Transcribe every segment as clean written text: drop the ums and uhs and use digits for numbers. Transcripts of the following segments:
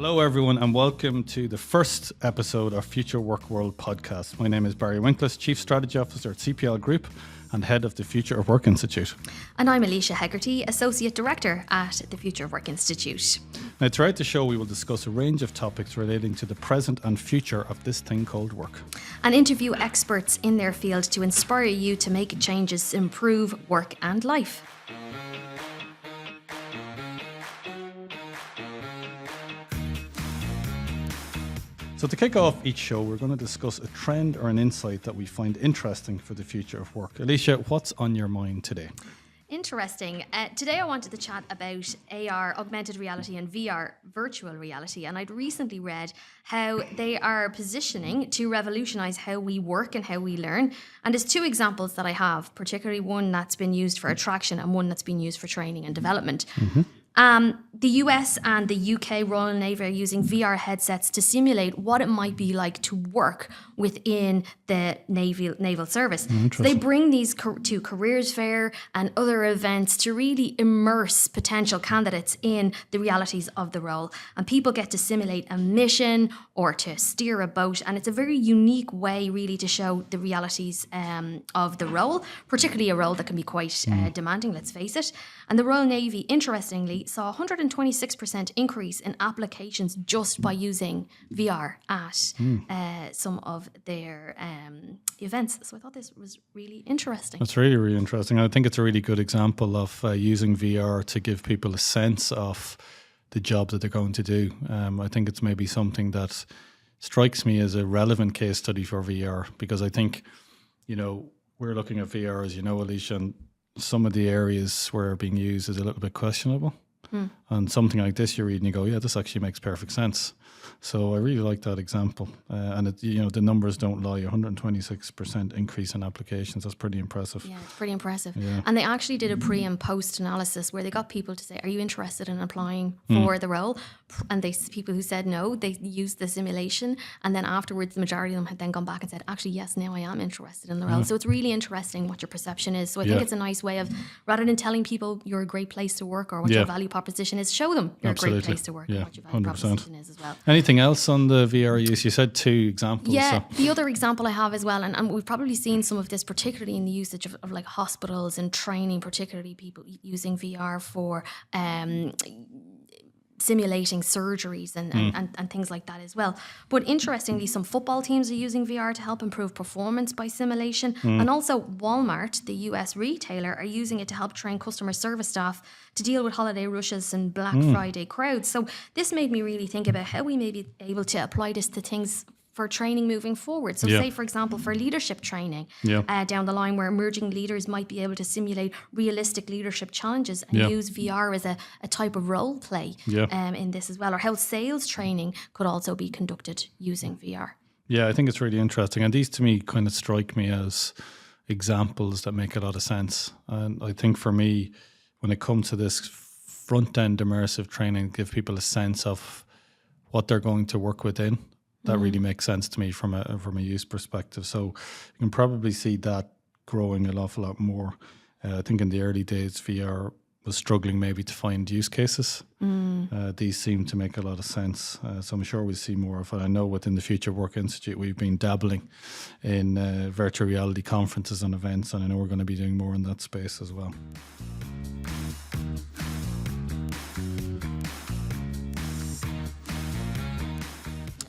Hello, everyone, and welcome to the first episode of Future Work World podcast. My name is Barry Winkless, Chief Strategy Officer at Cpl Group and Head of the Future of Work Institute. And I'm Elysia Hegarty, Associate Director at the Future of Work Institute. Now, throughout the show, we will discuss a range of topics relating to the present and future of this thing called work. And interview experts in their field to inspire you to make changes to improve work and life. So to kick off each show, we're going to discuss a trend or an insight that we find interesting for the future of work. Elysia, what's on your mind today? Interesting. Today I wanted to chat about AR, augmented reality, and VR, virtual reality. And I'd recently read how they are positioning to revolutionise how we work and how we learn. And there's two examples that I have, particularly one that's been used for attraction and one that's been used for training and development. Mm-hmm. The US and the UK Royal Navy are using VR headsets to simulate what it might be like to work within the naval service. So they bring these to careers fair and other events to really immerse potential candidates in the realities of the role. And people get to simulate a mission or to steer a boat. And it's a very unique way really to show the realities of the role, particularly a role that can be quite demanding, let's face it. And the Royal Navy, interestingly, saw 126% increase in applications just by using VR at some of their events. So I thought this was really interesting. That's really, really interesting. I think it's a really good example of using VR to give people a sense of the job that they're going to do. I think it's maybe something that strikes me as a relevant case study for VR, because I think, you know, we're looking at VR, as you know, Elysia, and some of the areas where being used is a little bit questionable. And something like this, you read and you go, yeah, this actually makes perfect sense. So I really like that example. And it, you know, the numbers don't lie. 126% increase in applications. That's pretty impressive. Yeah, it's pretty impressive. Yeah. And they actually did a pre and post analysis where they got people to say, are you interested in applying for the role? And people who said no, they used the simulation. And then afterwards, the majority of them had then gone back and said, actually, yes, now I am interested in the role. So it's really interesting what your perception is. So I think it's a nice way of, rather than telling people you're a great place to work or what your value proposition is, show them you're a great place to work and what your value proposition is as well. Anything else on the VR use? You said two examples. Yeah, the other example I have as well, and we've probably seen some of this, particularly in the usage of like hospitals and training, particularly people using VR for simulating surgeries and things like that as well. But interestingly, some football teams are using VR to help improve performance by simulation. And also Walmart, the US retailer, are using it to help train customer service staff to deal with holiday rushes and Black Friday crowds. So this made me really think about how we may be able to apply this to things for training moving forward. So say, for example, for leadership training down the line, where emerging leaders might be able to simulate realistic leadership challenges and use VR as a type of role play in this as well. Or how sales training could also be conducted using VR. Yeah, I think it's really interesting. And these to me kind of strike me as examples that make a lot of sense. And I think for me, when it comes to this front-end immersive training, give people a sense of what they're going to work within. That really makes sense to me from a use perspective. So you can probably see that growing an awful lot more. I think in the early days, VR was struggling maybe to find use cases. These seem to make a lot of sense. So I'm sure we'll see more of it. I know within the Future Work Institute, we've been dabbling in virtual reality conferences and events, and I know we're going to be doing more in that space as well.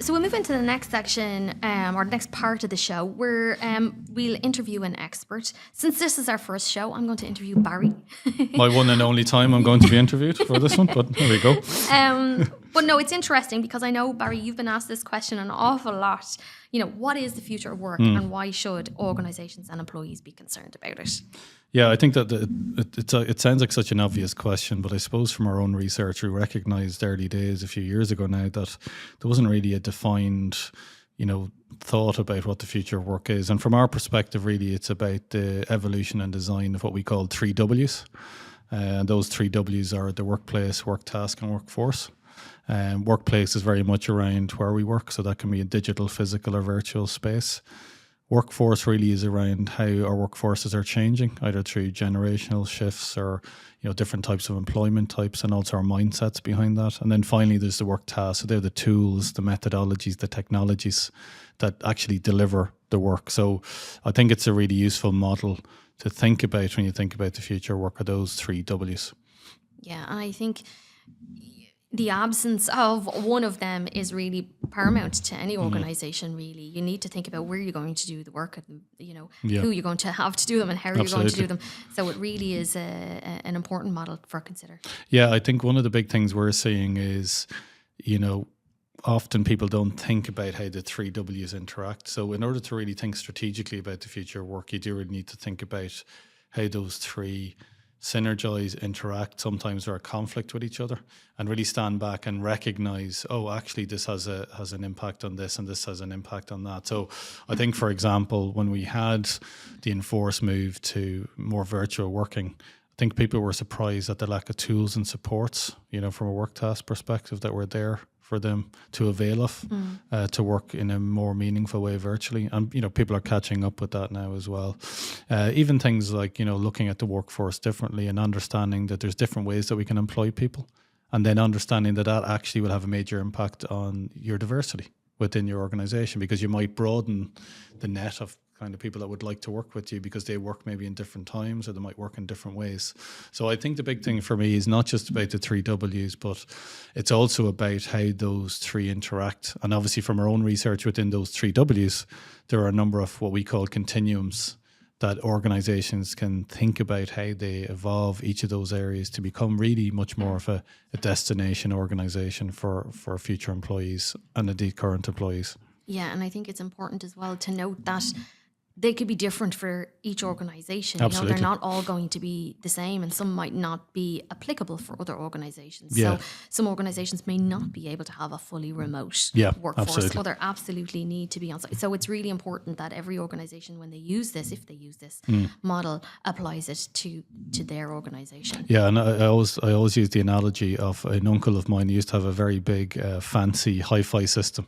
So we'll move into the next section, or the next part of the show, where we'll interview an expert. Since this is our first show, I'm going to interview Barry. My one and only time I'm going to be interviewed for this one, but there we go. But no, it's interesting because I know, Barry, you've been asked this question an awful lot. You know, what is the future of work and why should organisations and employees be concerned about it? Yeah, I think that it sounds like such an obvious question, but I suppose from our own research, we recognised early days, a few years ago now, that there wasn't really a defined, you know, thought about what the future of work is. And from our perspective, really, it's about the evolution and design of what we call 3 Ws. And those 3 Ws are the workplace, work task, and workforce. Workplace is very much around where we work, so that can be a digital, physical, or virtual space. workforce really is around how our workforces are changing, either through generational shifts or different types of employment types, and also our mindsets behind that. And then finally, there's the work tasks. So they're the tools, the methodologies, the technologies that actually deliver the work. So I think it's a really useful model to think about when you think about the future work, are those 3 Ws. Yeah, and I think the absence of one of them is really paramount to any organization, really. You need to think about where you're going to do the work and, who you're going to have to do them and how you're going to do them. So it really is an important model for consider. Yeah, I think one of the big things we're seeing is, often people don't think about how the 3 Ws interact. So in order to really think strategically about the future of work, you do really need to think about how those 3 synergize, interact, sometimes are a conflict with each other, and really stand back and recognize, actually this has an impact on this and this has an impact on that. So I think, for example, when we had the enforced move to more virtual working, I think people were surprised at the lack of tools and supports, from a work task perspective, that were there for them to avail of, to work in a more meaningful way virtually. And, people are catching up with that now as well. Even things like, looking at the workforce differently and understanding that there's different ways that we can employ people, and then understanding that actually will have a major impact on your diversity within your organization, because you might broaden the net of kind of people that would like to work with you because they work maybe in different times, or they might work in different ways. So I think the big thing for me is not just about the 3 Ws, but it's also about how those 3 interact. And obviously from our own research within those 3 Ws, there are a number of what we call continuums that organizations can think about how they evolve each of those areas to become really much more of a destination organization for future employees and indeed current employees. Yeah, and I think it's important as well to note that they could be different for each organization. Absolutely. They're not all going to be the same, and some might not be applicable for other organizations. Yeah. So some organizations may not be able to have a fully remote workforce, absolutely. or they absolutely need to be on site. So it's really important that every organization, when they use this, if they use this model, applies it to their organization. Yeah, and I always use the analogy of an uncle of mine who used to have a very big, fancy hi-fi system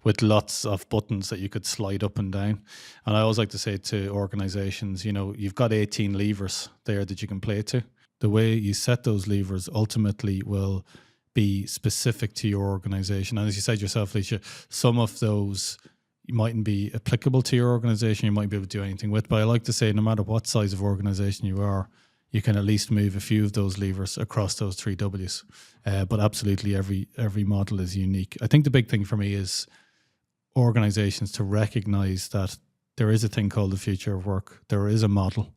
with lots of buttons that you could slide up and down. And I always like to say to organizations, you've got 18 levers there that you can play to. The way you set those levers ultimately will be specific to your organization. And as you said yourself, Elysia, some of those mightn't be applicable to your organization, you might be able to do anything with. But I like to say, no matter what size of organization you are, you can at least move a few of those levers across those 3 Ws. But absolutely every model is unique. I think the big thing for me is organizations to recognize that there is a thing called the future of work. There is a model,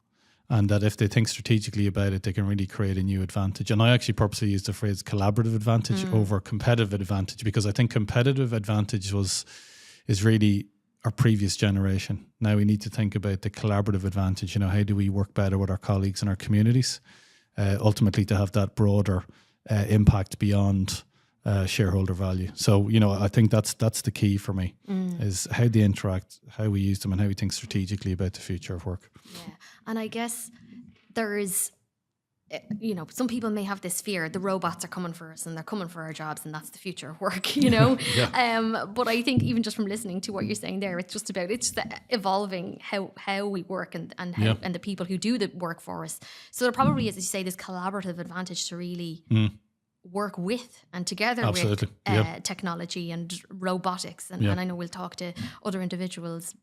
and that if they think strategically about it, they can really create a new advantage. And I actually purposely use the phrase collaborative advantage over competitive advantage, because I think competitive advantage is really our previous generation. Now we need to think about the collaborative advantage. How do we work better with our colleagues and our communities, ultimately to have that broader impact beyond shareholder value. So, I think that's the key for me, is how they interact, how we use them, and how we think strategically about the future of work. Yeah, and I guess there is, some people may have this fear, the robots are coming for us and they're coming for our jobs and that's the future of work, Yeah. But I think even just from listening to what you're saying there, it's just evolving how we work and how, and the people who do the work for us. So there probably is, as you say, this collaborative advantage to really work with and together Absolutely. with technology and robotics. And I know we'll talk to other individuals,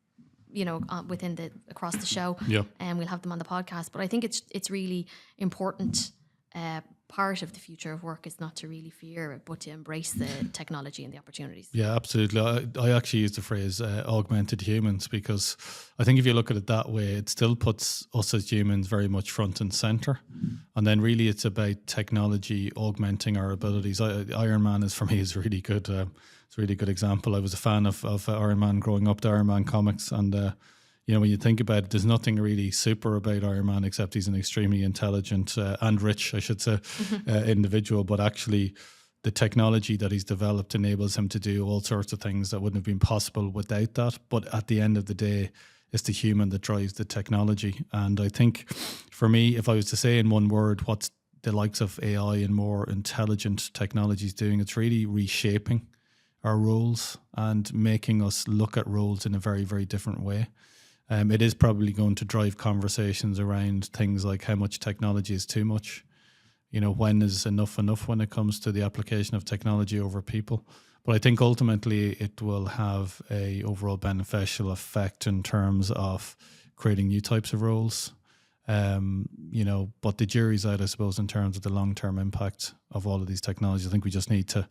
across the show, and we'll have them on the podcast. But I think it's really important. Part of the future of work is not to really fear it, but to embrace the technology and the opportunities. Yeah, absolutely. I actually use the phrase augmented humans, because I think if you look at it that way, it still puts us as humans very much front and center. And then really it's about technology augmenting our abilities. Iron Man for me is really good. It's a really good example. I was a fan of Iron Man growing up, the Iron Man comics, and when you think about it, there's nothing really super about Iron Man except he's an extremely intelligent and rich, I should say, individual. But actually, the technology that he's developed enables him to do all sorts of things that wouldn't have been possible without that. But at the end of the day, it's the human that drives the technology. And I think for me, if I was to say in one word what's the likes of AI and more intelligent technologies doing, it's really reshaping our roles and making us look at roles in a very, very different way. It is probably going to drive conversations around things like how much technology is too much. When is enough when it comes to the application of technology over people. But I think ultimately it will have a overall beneficial effect in terms of creating new types of roles. But the jury's out, I suppose, in terms of the long-term impact of all of these technologies. I think we just need to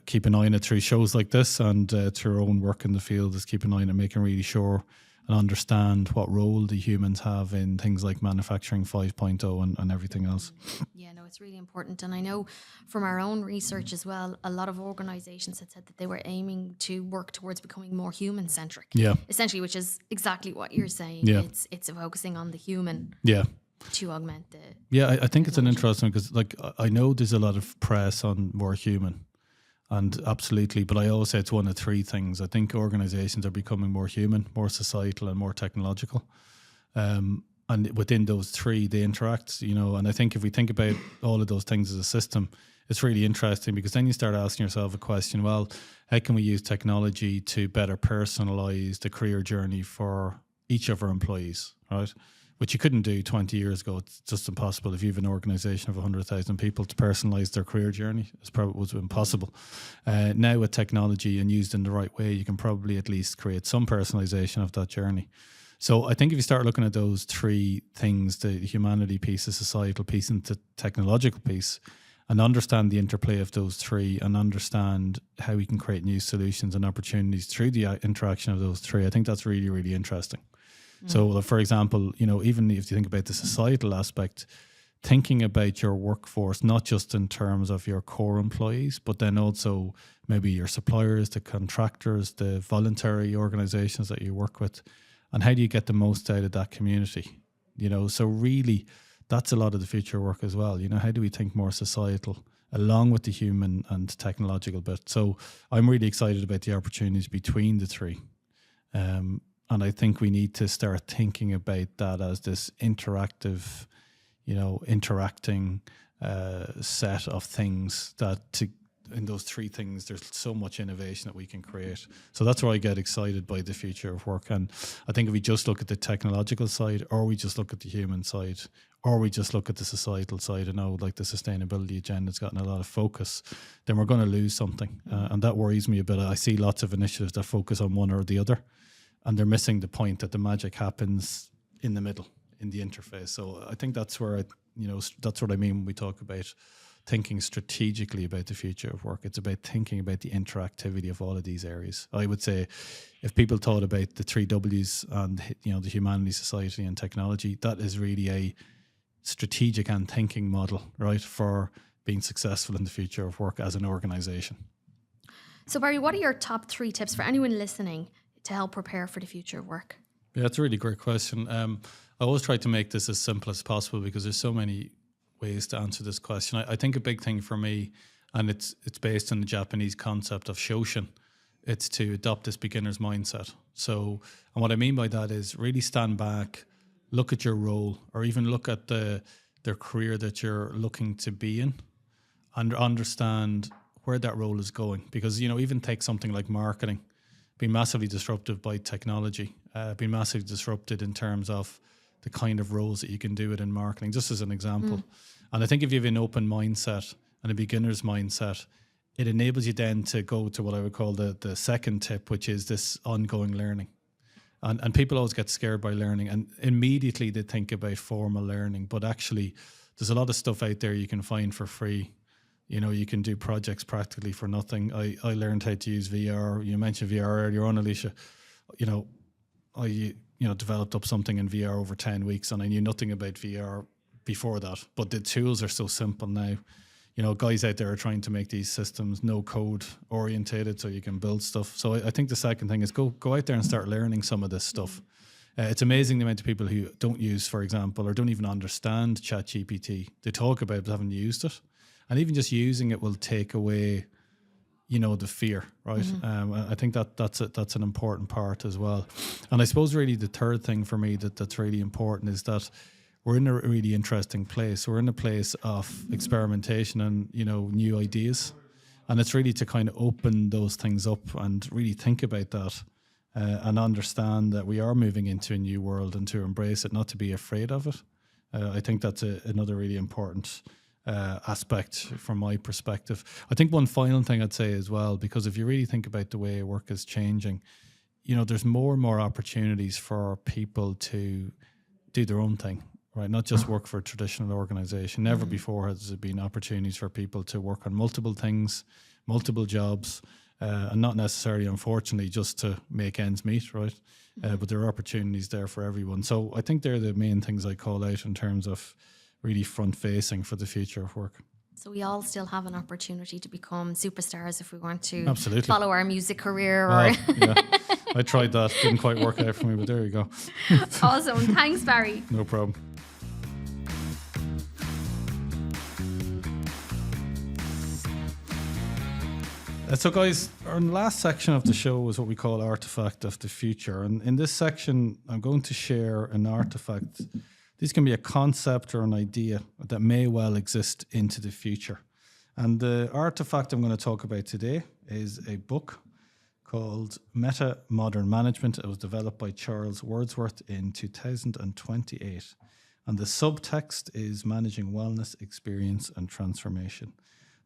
keep an eye on it through shows like this, and through our own work in the field, is keep an eye on it, making really sure and understand what role the humans have in things like manufacturing 5.0 and everything else. Yeah, no, it's really important. And I know from our own research as well, a lot of organizations had said that they were aiming to work towards becoming more human-centric. Yeah. Essentially, which is exactly what you're saying. Yeah. It's focusing on the human. Yeah. To augment the... Yeah, I think it's an interesting, because I know there's a lot of press on more human. And absolutely, but I always say it's one of three things. I think organizations are becoming more human, more societal, and more technological. And within those three, they interact, and I think if we think about all of those things as a system, it's really interesting, because then you start asking yourself a question, well, how can we use technology to better personalize the career journey for each of our employees, right? Which you couldn't do 20 years ago. It's just impossible. If you have an organization of 100,000 people, to personalize their career journey, it was impossible. Now with technology and used in the right way, you can probably at least create some personalization of that journey. So I think if you start looking at those three things, the humanity piece, the societal piece, and the technological piece, and understand the interplay of those three, and understand how we can create new solutions and opportunities through the interaction of those three, I think that's really, really interesting. So, for example, even if you think about the societal aspect, thinking about your workforce, not just in terms of your core employees, but then also maybe your suppliers, the contractors, the voluntary organizations that you work with, and how do you get the most out of that community? So really, that's a lot of the future work as well. How do we think more societal along with the human and technological bit? So I'm really excited about the opportunities between the three. And I think we need to start thinking about that as this interactive, interacting set of things in those three things, there's so much innovation that we can create. So that's where I get excited by the future of work. And I think if we just look at the technological side, or we just look at the human side, or we just look at the societal side, like the sustainability agenda has gotten a lot of focus, then we're going to lose something. And that worries me a bit. I see lots of initiatives that focus on one or the other, and they're missing the point that the magic happens in the middle, in the interface. So I think that's where that's what I mean when we talk about thinking strategically about the future of work. It's about thinking about the interactivity of all of these areas. I would say if people thought about the three W's and the humanity, society, and technology, that is really a strategic and thinking model, right, for being successful in the future of work as an organization. So Barry, what are your top 3 tips for anyone listening to help prepare for the future of work? Yeah, it's a really great question. I always try to make this as simple as possible, because there's so many ways to answer this question. I think a big thing for me, and it's based on the Japanese concept of shoshin, it's to adopt this beginner's mindset. So, and what I mean by that is really stand back, look at your role, or even look at the career that you're looking to be in, and understand where that role is going. Because, even take something like marketing, being massively disrupted by technology, being massively disrupted in terms of the kind of roles that you can do it in marketing, just as an example. And I think if you have an open mindset and a beginner's mindset, it enables you then to go to what I would call the second tip, which is this ongoing learning. And people always get scared by learning, and immediately they think about formal learning. But actually, there's a lot of stuff out there you can find for free. You can do projects practically for nothing. I learned how to use VR. You mentioned VR earlier on, Elysia. I developed up something in VR over 10 weeks, and I knew nothing about VR before that. But the tools are so simple now. Guys out there are trying to make these systems no code orientated so you can build stuff. So I think the second thing is go out there and start learning some of this stuff. It's amazing the amount of people who don't use, for example, or don't even understand ChatGPT. They talk about it but haven't used it. And even just using it will take away, the fear, right? I think that's an important part as well. And I suppose really the third thing for me that's really important is that we're in a really interesting place. We're in a place of experimentation and, new ideas. And it's really to kind of open those things up and really think about that. and understand that we are moving into a new world and to embrace it, not to be afraid of it. I think that's another really important aspect from my perspective. I think one final thing I'd say as well, because if you really think about the way work is changing, there's more and more opportunities for people to do their own thing, right? Not just work for a traditional organization. Never before has there been opportunities for people to work on multiple things, multiple jobs, and not necessarily, unfortunately, just to make ends meet, right? But there are opportunities there for everyone. So I think they're the main things I call out in terms of really front-facing for the future of work. So we all still have an opportunity to become superstars if we want to Absolutely follow our music career. Well, yeah. I tried that. Didn't quite work out for me, but there you go. Awesome. Thanks, Barry. No problem. So guys, our last section of the show is what we call Artifact of the Future. And in this section, I'm going to share an artifact. This can be a concept or an idea that may well exist into the future. And the artifact I'm going to talk about today is a book called Meta Modern Management. It was developed by Charles Wordsworth in 2028. And the subtext is Managing Wellness, Experience and Transformation.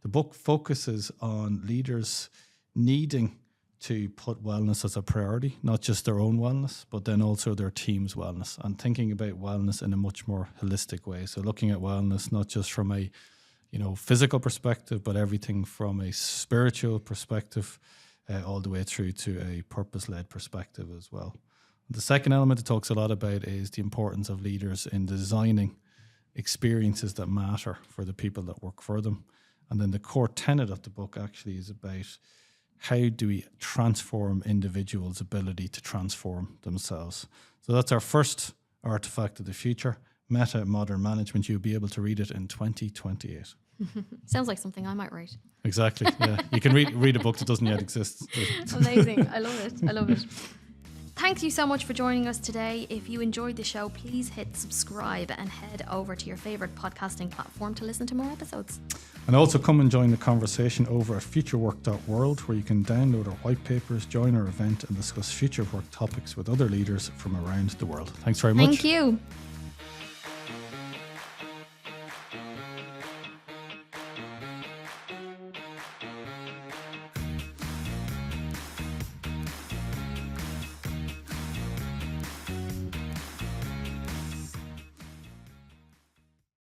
The book focuses on leaders needing to put wellness as a priority, not just their own wellness, but then also their team's wellness, and thinking about wellness in a much more holistic way. So looking at wellness not just from a physical perspective, but everything from a spiritual perspective, all the way through to a purpose-led perspective as well. The second element it talks a lot about is the importance of leaders in designing experiences that matter for the people that work for them. And then the core tenet of the book actually is about how do we transform individuals' ability to transform themselves. So that's our first artifact of the future, Meta Modern Management. You'll be able to read it in 2028. Sounds like something I might write. Exactly, yeah. You can read a book that doesn't yet exist. Amazing. I love it. I love it. Thank you so much for joining us today. If you enjoyed the show, please hit subscribe and head over to your favourite podcasting platform to listen to more episodes. And also come and join the conversation over at futurework.world, where you can download our white papers, join our event and discuss future work topics with other leaders from around the world. Thanks very much. Thank you.